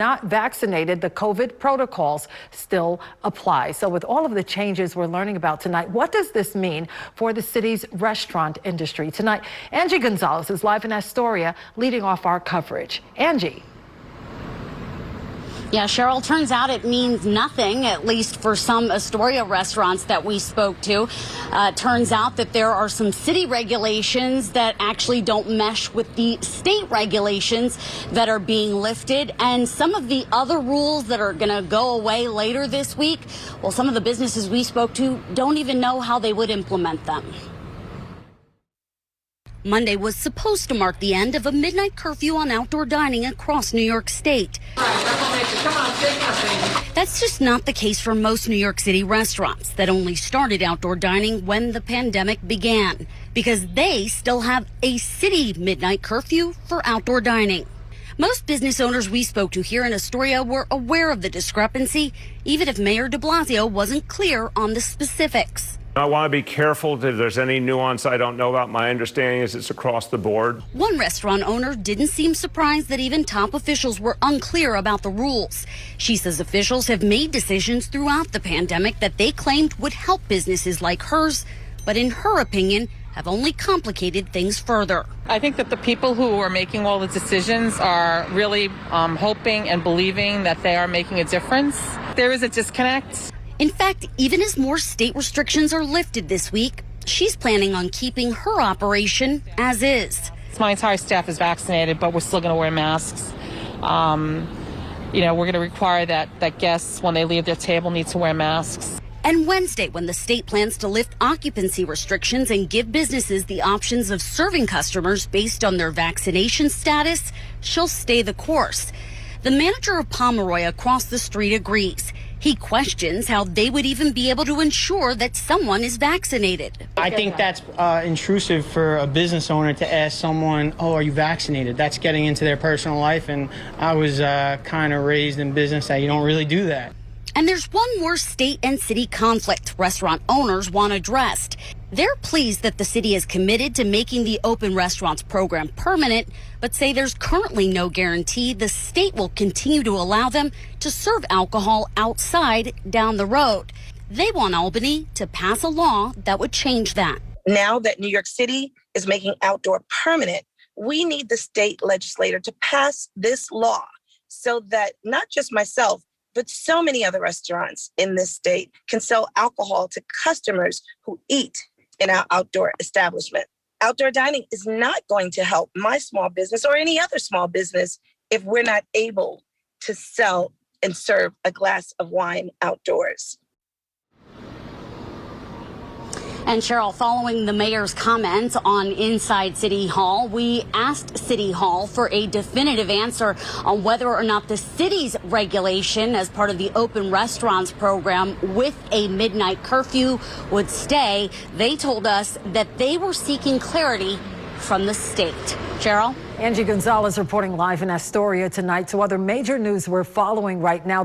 not vaccinated, the COVID protocols still apply. So with all of the changes we're learning about tonight, what does this mean for the city's restaurant industry? Tonight, Angie Gonzalez is live in Astoria, leading off our coverage. Angie. Yeah, Cheryl, turns out it means nothing, at least for some Astoria restaurants that we spoke to. Turns out that there are some city regulations that actually don't mesh with the state regulations that are being lifted. And some of the other rules that are going to go away later this week, well, some of the businesses we spoke to don't even know how they would implement them. Monday was supposed to mark the end of a midnight curfew on outdoor dining across New York State. That's just not the case for most New York City restaurants that only started outdoor dining when the pandemic began, because they still have a city midnight curfew for outdoor dining. Most business owners we spoke to here in Astoria were aware of the discrepancy, even if Mayor de Blasio wasn't clear on the specifics. I want to be careful if there's any nuance I don't know about. My understanding is it's across the board. One restaurant owner didn't seem surprised that even top officials were unclear about the rules. She says officials have made decisions throughout the pandemic that they claimed would help businesses like hers, but in her opinion, have only complicated things further. I think that the people who are making all the decisions are really hoping and believing that they are making a difference. There is a disconnect. In fact, even as more state restrictions are lifted this week, she's planning on keeping her operation as is. My entire staff is vaccinated, but we're still going to wear masks. We're going to require that guests, when they leave their table, need to wear masks. And Wednesday, when the state plans to lift occupancy restrictions and give businesses the options of serving customers based on their vaccination status, she'll stay the course. The manager of Pomeroy across the street agrees. He questions how they would even be able to ensure that someone is vaccinated. I think that's intrusive for a business owner to ask someone, oh, are you vaccinated? That's getting into their personal life, and I was kind of raised in business that you don't really do that. And there's one more state and city conflict restaurant owners want addressed. They're pleased that the city is committed to making the open restaurants program permanent, but say there's currently no guarantee the state will continue to allow them to serve alcohol outside down the road. They want Albany to pass a law that would change that. Now that New York City is making outdoor permanent, we need the state legislator to pass this law so that not just myself, but so many other restaurants in this state can sell alcohol to customers who eat in our outdoor establishment. Outdoor dining is not going to help my small business or any other small business if we're not able to sell and serve a glass of wine outdoors. And Cheryl, following the mayor's comments on Inside City Hall, we asked City Hall for a definitive answer on whether or not the city's regulation as part of the open restaurants program with a midnight curfew would stay. They told us that they were seeking clarity from the state. Cheryl? Angie Gonzalez reporting live in Astoria tonight. To other major news we're following right now.